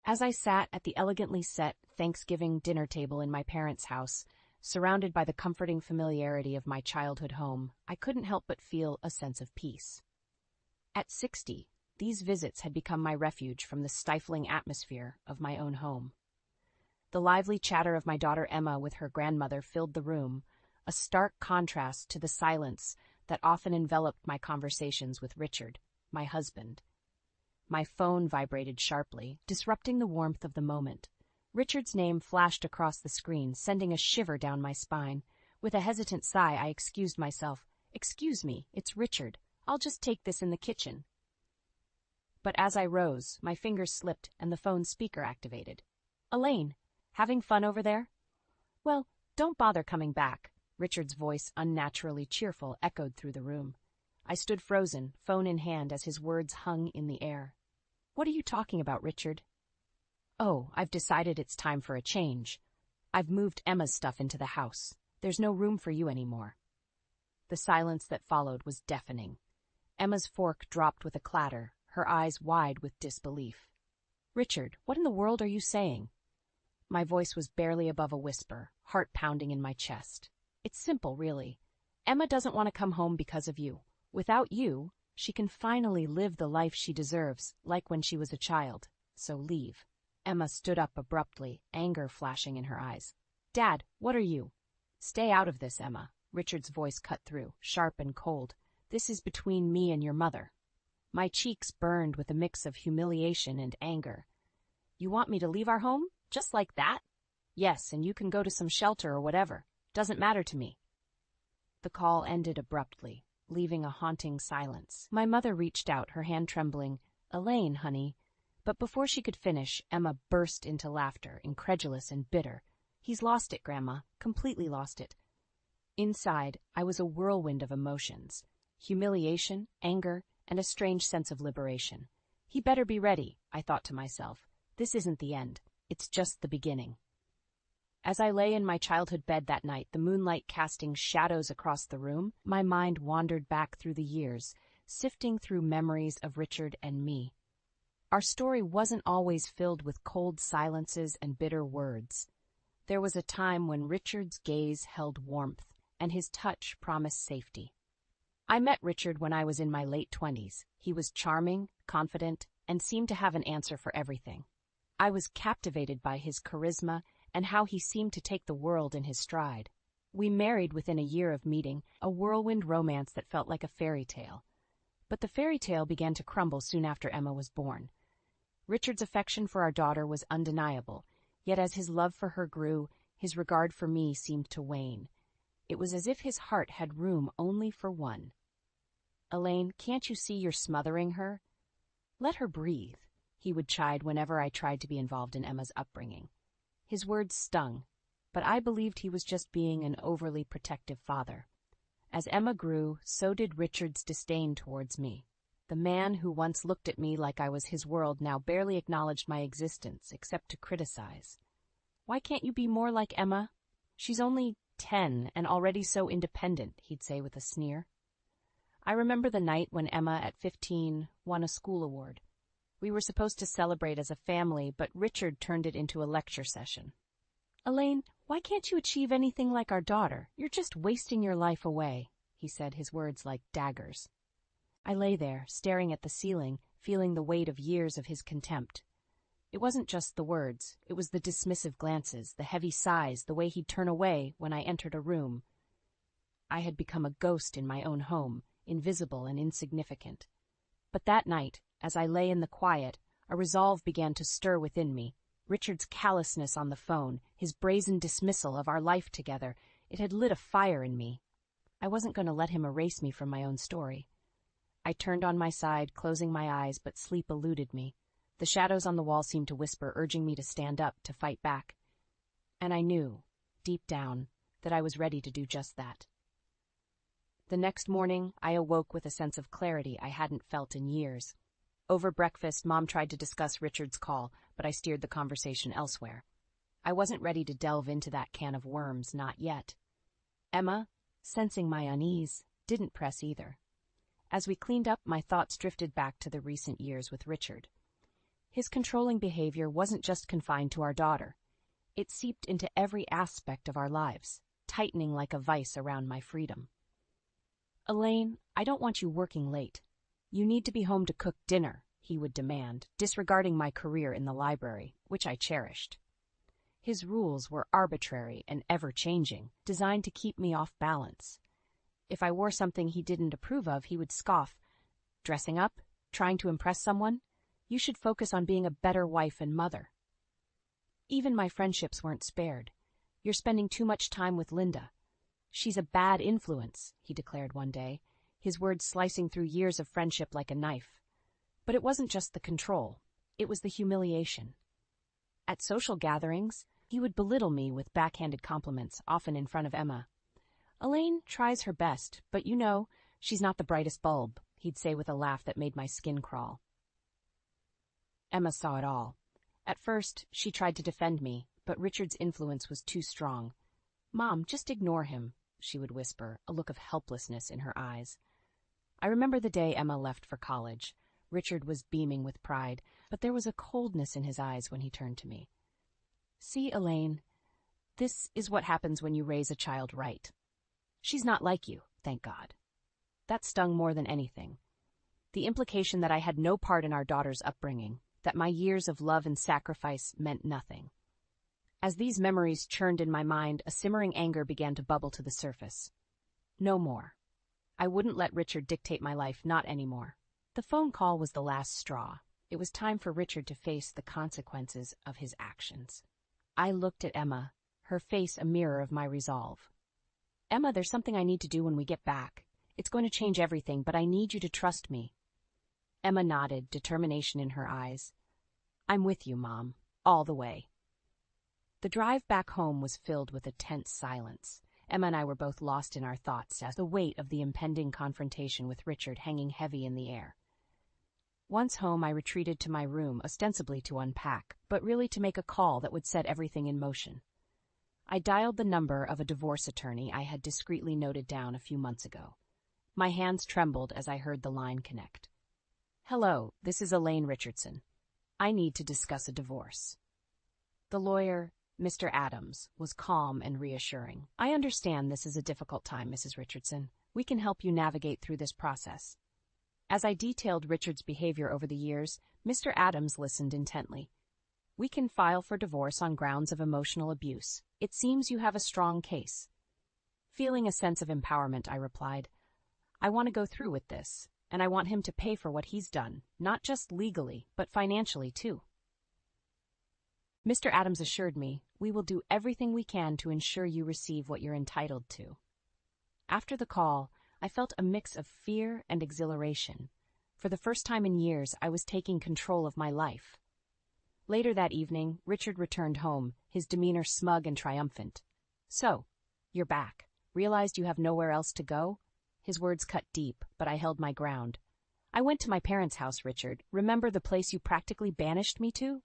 As I sat at the elegantly set Thanksgiving dinner table in my parents' house, surrounded by the comforting familiarity of my childhood home, I couldn't help but feel a sense of peace. At 60, these visits had become my refuge from the stifling atmosphere of my own home. The lively chatter of my daughter Emma with her grandmother filled the room, a stark contrast to the silence that often enveloped my conversations with Richard, my husband. My phone vibrated sharply, disrupting the warmth of the moment. Richard's name flashed across the screen, sending a shiver down my spine. With a hesitant sigh, I excused myself. "Excuse me, it's Richard. I'll just take this in the kitchen." But as I rose, my fingers slipped and the phone's speaker activated. "Elaine, having fun over there?" "Well, don't bother coming back." Richard's voice, unnaturally cheerful, echoed through the room. I stood frozen, phone in hand, as his words hung in the air. "What are you talking about, Richard?" "Oh, I've decided it's time for a change. I've moved Emma's stuff into the house. There's no room for you anymore." The silence that followed was deafening. Emma's fork dropped with a clatter, her eyes wide with disbelief. "Richard, what in the world are you saying?" My voice was barely above a whisper, heart pounding in my chest. "It's simple, really. Emma doesn't want to come home because of you. Without you, she can finally live the life she deserves, like when she was a child. So leave." Emma stood up abruptly, anger flashing in her eyes. "Dad, what are you?" "Stay out of this, Emma." Richard's voice cut through, sharp and cold. "This is between me and your mother." My cheeks burned with a mix of humiliation and anger. "You want me to leave our home? Just like that?" "Yes, and you can go to some shelter or whatever. Doesn't matter to me." The call ended abruptly, leaving a haunting silence. My mother reached out, her hand trembling. "Elaine, honey." But before she could finish, Emma burst into laughter, incredulous and bitter. "He's lost it, Grandma. Completely lost it." Inside, I was a whirlwind of emotions. Humiliation, anger, and a strange sense of liberation. He better be ready, I thought to myself. This isn't the end. It's just the beginning. As I lay in my childhood bed that night, the moonlight casting shadows across the room, my mind wandered back through the years, sifting through memories of Richard and me. Our story wasn't always filled with cold silences and bitter words. There was a time when Richard's gaze held warmth, and his touch promised safety. I met Richard when I was in my late 20s. He was charming, confident, and seemed to have an answer for everything. I was captivated by his charisma and how he seemed to take the world in his stride. We married within a year of meeting, a whirlwind romance that felt like a fairy tale. But the fairy tale began to crumble soon after Emma was born. Richard's affection for our daughter was undeniable, yet as his love for her grew, his regard for me seemed to wane. It was as if his heart had room only for one. "Elaine, can't you see you're smothering her?" "Let her breathe," he would chide whenever I tried to be involved in Emma's upbringing. His words stung, but I believed he was just being an overly protective father. As Emma grew, so did Richard's disdain towards me. The man who once looked at me like I was his world now barely acknowledged my existence, except to criticize. "Why can't you be more like Emma? She's only 10 and already so independent," he'd say with a sneer. I remember the night when Emma, at 15, won a school award. We were supposed to celebrate as a family, but Richard turned it into a lecture session. "Elaine, why can't you achieve anything like our daughter? You're just wasting your life away," he said, his words like daggers. I lay there, staring at the ceiling, feeling the weight of years of his contempt. It wasn't just the words, it was the dismissive glances, the heavy sighs, the way he'd turn away when I entered a room. I had become a ghost in my own home, invisible and insignificant. But that night, as I lay in the quiet, a resolve began to stir within me. Richard's callousness on the phone, his brazen dismissal of our life together, it had lit a fire in me. I wasn't going to let him erase me from my own story. I turned on my side, closing my eyes, but sleep eluded me. The shadows on the wall seemed to whisper, urging me to stand up, to fight back. And I knew, deep down, that I was ready to do just that. The next morning, I awoke with a sense of clarity I hadn't felt in years. Over breakfast, Mom tried to discuss Richard's call, but I steered the conversation elsewhere. I wasn't ready to delve into that can of worms, not yet. Emma, sensing my unease, didn't press either. As we cleaned up, my thoughts drifted back to the recent years with Richard. His controlling behavior wasn't just confined to our daughter. It seeped into every aspect of our lives, tightening like a vice around my freedom. "Elaine, I don't want you working late. You need to be home to cook dinner," he would demand, disregarding my career in the library, which I cherished. His rules were arbitrary and ever-changing, designed to keep me off balance. If I wore something he didn't approve of, he would scoff. "Dressing up? Trying to impress someone? You should focus on being a better wife and mother." Even my friendships weren't spared. "You're spending too much time with Linda. She's a bad influence," he declared one day, his words slicing through years of friendship like a knife. But it wasn't just the control, it was the humiliation. At social gatherings, he would belittle me with backhanded compliments, often in front of Emma. "Elaine tries her best, but she's not the brightest bulb," he'd say with a laugh that made my skin crawl. Emma saw it all. At first, she tried to defend me, but Richard's influence was too strong. "Mom, just ignore him," she would whisper, a look of helplessness in her eyes. I remember the day Emma left for college. Richard was beaming with pride, but there was a coldness in his eyes when he turned to me. "See, Elaine, this is what happens when you raise a child right. She's not like you, thank God." That stung more than anything. The implication that I had no part in our daughter's upbringing, that my years of love and sacrifice meant nothing. As these memories churned in my mind, a simmering anger began to bubble to the surface. No more. I wouldn't let Richard dictate my life, not anymore. The phone call was the last straw. It was time for Richard to face the consequences of his actions. I looked at Emma, her face a mirror of my resolve. "Emma, there's something I need to do when we get back. It's going to change everything, but I need you to trust me." Emma nodded, determination in her eyes. "I'm with you, Mom, all the way." The drive back home was filled with a tense silence. Emma and I were both lost in our thoughts as the weight of the impending confrontation with Richard hanging heavy in the air. Once home, I retreated to my room, ostensibly to unpack, but really to make a call that would set everything in motion. I dialed the number of a divorce attorney I had discreetly noted down a few months ago. My hands trembled as I heard the line connect. "Hello, this is Elaine Richardson. I need to discuss a divorce." The lawyer, Mr. Adams, was calm and reassuring. "I understand this is a difficult time, Mrs. Richardson. We can help you navigate through this process." As I detailed Richard's behavior over the years, Mr. Adams listened intently. "We can file for divorce on grounds of emotional abuse. It seems you have a strong case." Feeling a sense of empowerment, I replied, "I want to go through with this, and I want him to pay for what he's done, not just legally, but financially, too." Mr. Adams assured me, "We will do everything we can to ensure you receive what you're entitled to." After the call, I felt a mix of fear and exhilaration. For the first time in years, I was taking control of my life. Later that evening, Richard returned home, his demeanor smug and triumphant. "So, you're back. Realized you have nowhere else to go?" His words cut deep, but I held my ground. "I went to my parents' house, Richard. Remember the place you practically banished me to?"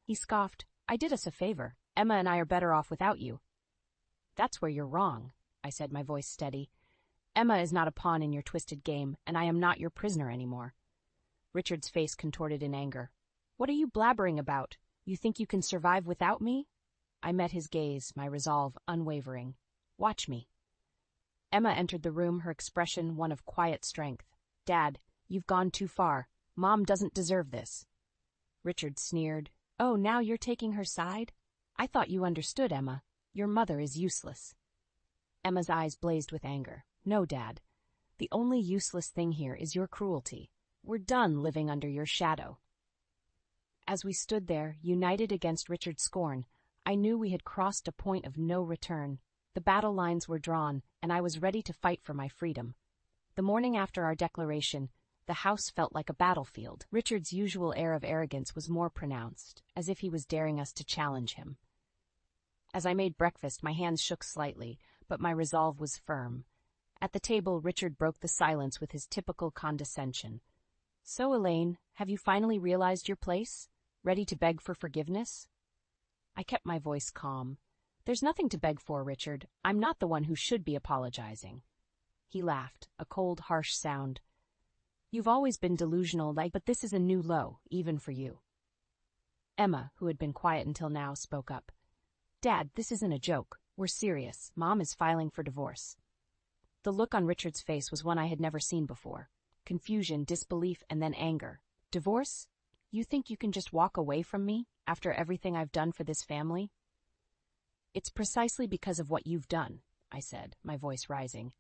He scoffed. "I did us a favor. Emma and I are better off without you." "That's where you're wrong," I said, my voice steady. "Emma is not a pawn in your twisted game, and I am not your prisoner anymore." Richard's face contorted in anger. "What are you blabbering about? You think you can survive without me?" I met his gaze, my resolve unwavering. "Watch me." Emma entered the room, her expression one of quiet strength. "Dad, you've gone too far. Mom doesn't deserve this." Richard sneered. "Oh, now you're taking her side? I thought you understood, Emma. Your mother is useless." Emma's eyes blazed with anger. "No, Dad. The only useless thing here is your cruelty. We're done living under your shadow." As we stood there, united against Richard's scorn, I knew we had crossed a point of no return. The battle lines were drawn, and I was ready to fight for my freedom. The morning after our declaration, the house felt like a battlefield. Richard's usual air of arrogance was more pronounced, as if he was daring us to challenge him. As I made breakfast, my hands shook slightly, but my resolve was firm. At the table, Richard broke the silence with his typical condescension. "So, Elaine, have you finally realized your place? Ready to beg for forgiveness?" I kept my voice calm. "There's nothing to beg for, Richard. I'm not the one who should be apologizing." He laughed, a cold, harsh sound. "You've always been delusional, but this is a new low, even for you." Emma, who had been quiet until now, spoke up. Dad, this isn't a joke. We're serious. Mom is filing for divorce. The look on Richard's face was one I had never seen before. Confusion, disbelief, and then anger. Divorce? You think you can just walk away from me after everything I've done for this family? It's precisely because of what you've done, I said, my voice rising.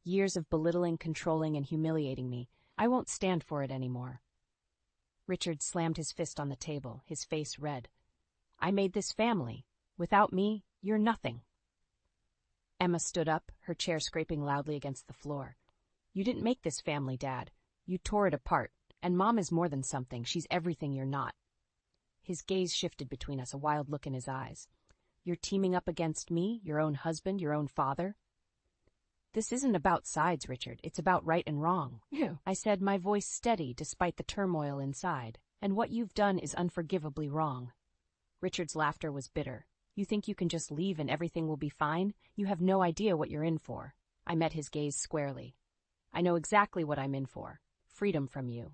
Years of belittling, controlling, and humiliating me. I won't stand for it anymore. Richard slammed his fist on the table, his face red. I made this family. Without me, you're nothing. Emma stood up, her chair scraping loudly against the floor. You didn't make this family, Dad. You tore it apart. And Mom is more than something. She's everything you're not. His gaze shifted between us, a wild look in his eyes. You're teaming up against me, your own husband, your own father? This isn't about sides, Richard. It's about right and wrong. Yeah. I said, my voice steady despite the turmoil inside. And what you've done is unforgivably wrong. Richard's laughter was bitter. You think you can just leave and everything will be fine? You have no idea what you're in for. I met his gaze squarely. I know exactly what I'm in for. Freedom from you.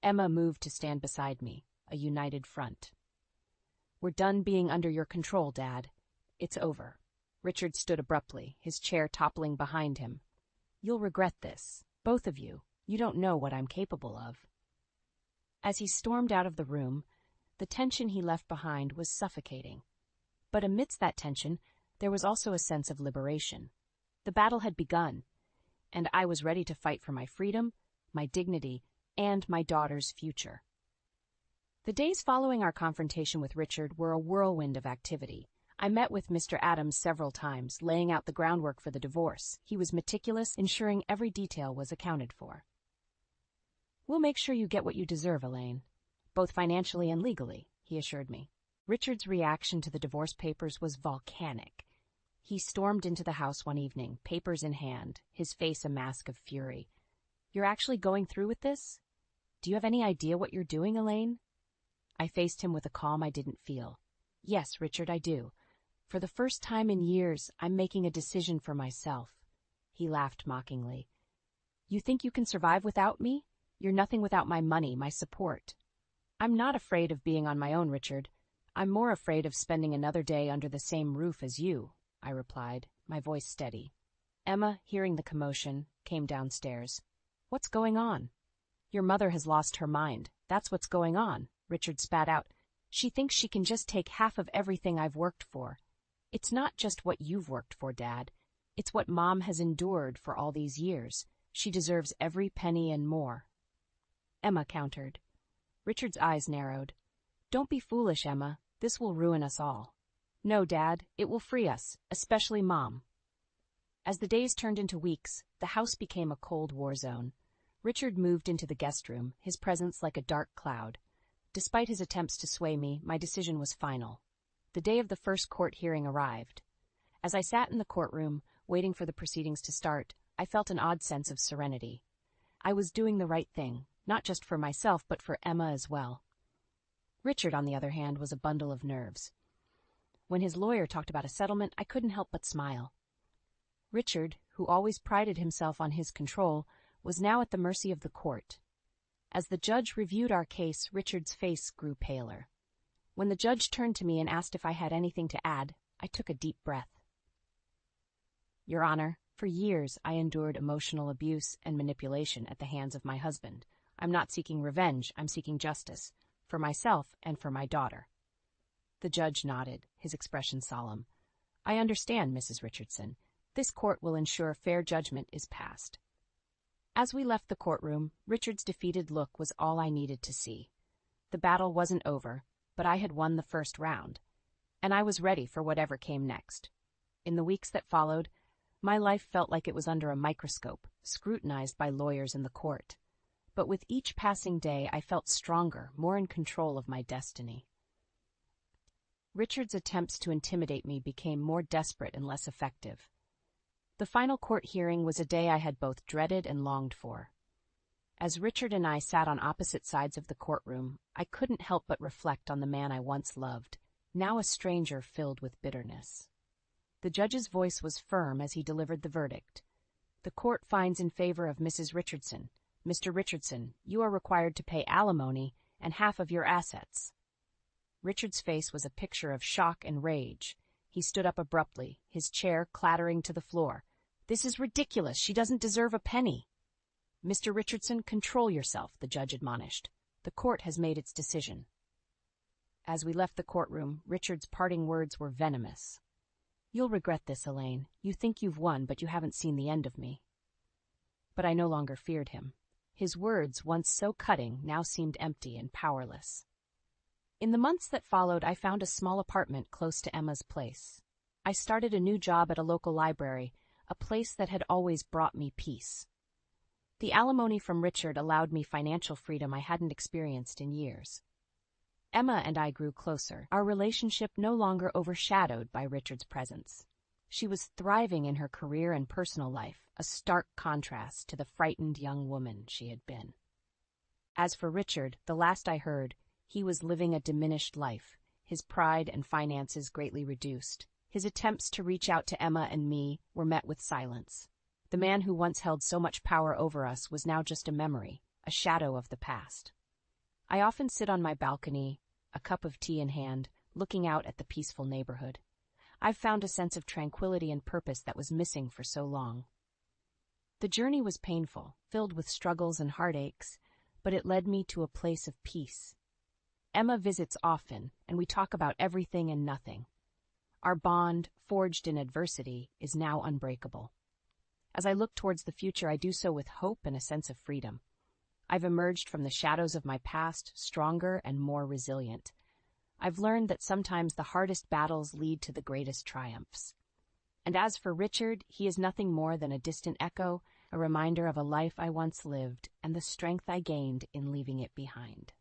Emma moved to stand beside me, a united front. We're done being under your control, Dad. It's over. Richard stood abruptly, his chair toppling behind him. You'll regret this, both of you. You don't know what I'm capable of. As he stormed out of the room, the tension he left behind was suffocating. But amidst that tension, there was also a sense of liberation. The battle had begun, and I was ready to fight for my freedom, my dignity, and my daughter's future. The days following our confrontation with Richard were a whirlwind of activity. I met with Mr. Adams several times, laying out the groundwork for the divorce. He was meticulous, ensuring every detail was accounted for. We'll make sure you get what you deserve, Elaine, both financially and legally, he assured me. Richard's reaction to the divorce papers was volcanic. He stormed into the house one evening, papers in hand, his face a mask of fury. You're actually going through with this? Do you have any idea what you're doing, Elaine? I faced him with a calm I didn't feel. Yes, Richard, I do. For the first time in years, I'm making a decision for myself. He laughed mockingly. You think you can survive without me? You're nothing without my money, my support. I'm not afraid of being on my own, Richard. I'm more afraid of spending another day under the same roof as you, I replied, my voice steady. Emma, hearing the commotion, came downstairs. What's going on? Your mother has lost her mind. That's what's going on, Richard spat out. She thinks she can just take half of everything I've worked for. It's not just what you've worked for, Dad. It's what Mom has endured for all these years. She deserves every penny and more. Emma countered. Richard's eyes narrowed. Don't be foolish, Emma. This will ruin us all. No, Dad, it will free us, especially Mom. As the days turned into weeks, the house became a cold war zone. Richard moved into the guest room, his presence like a dark cloud. Despite his attempts to sway me, my decision was final. The day of the first court hearing arrived. As I sat in the courtroom, waiting for the proceedings to start, I felt an odd sense of serenity. I was doing the right thing, not just for myself, but for Emma as well. Richard, on the other hand, was a bundle of nerves. When his lawyer talked about a settlement, I couldn't help but smile. Richard, who always prided himself on his control, was now at the mercy of the court. As the judge reviewed our case, Richard's face grew paler. When the judge turned to me and asked if I had anything to add, I took a deep breath. Your Honor, for years I endured emotional abuse and manipulation at the hands of my husband. I'm not seeking revenge, I'm seeking justice, for myself and for my daughter. The judge nodded, his expression solemn. I understand, Mrs. Richardson. This court will ensure fair judgment is passed. As we left the courtroom, Richard's defeated look was all I needed to see. The battle wasn't over, but I had won the first round, and I was ready for whatever came next. In the weeks that followed, my life felt like it was under a microscope, scrutinized by lawyers in the court. But with each passing day, I felt stronger, more in control of my destiny. Richard's attempts to intimidate me became more desperate and less effective. The final court hearing was a day I had both dreaded and longed for. As Richard and I sat on opposite sides of the courtroom, I couldn't help but reflect on the man I once loved, now a stranger filled with bitterness. The judge's voice was firm as he delivered the verdict. The court finds in favor of Mrs. Richardson. Mr. Richardson, you are required to pay alimony and half of your assets. Richard's face was a picture of shock and rage. He stood up abruptly, his chair clattering to the floor. "This is ridiculous. She doesn't deserve a penny." "Mr. Richardson, control yourself," the judge admonished. "The court has made its decision." As we left the courtroom, Richard's parting words were venomous. "You'll regret this, Elaine. You think you've won, but you haven't seen the end of me." But I no longer feared him. His words, once so cutting, now seemed empty and powerless. In the months that followed, I found a small apartment close to Emma's place. I started a new job at a local library, a place that had always brought me peace. The alimony from Richard allowed me financial freedom I hadn't experienced in years. Emma and I grew closer, our relationship no longer overshadowed by Richard's presence. She was thriving in her career and personal life, a stark contrast to the frightened young woman she had been. As for Richard, the last I heard, he was living a diminished life, his pride and finances greatly reduced. His attempts to reach out to Emma and me were met with silence. The man who once held so much power over us was now just a memory, a shadow of the past. I often sit on my balcony, a cup of tea in hand, looking out at the peaceful neighborhood. I've found a sense of tranquility and purpose that was missing for so long. The journey was painful, filled with struggles and heartaches, but it led me to a place of peace. Emma visits often, and we talk about everything and nothing. Our bond, forged in adversity, is now unbreakable. As I look towards the future, I do so with hope and a sense of freedom. I've emerged from the shadows of my past stronger and more resilient. I've learned that sometimes the hardest battles lead to the greatest triumphs. And as for Richard, he is nothing more than a distant echo, a reminder of a life I once lived and the strength I gained in leaving it behind.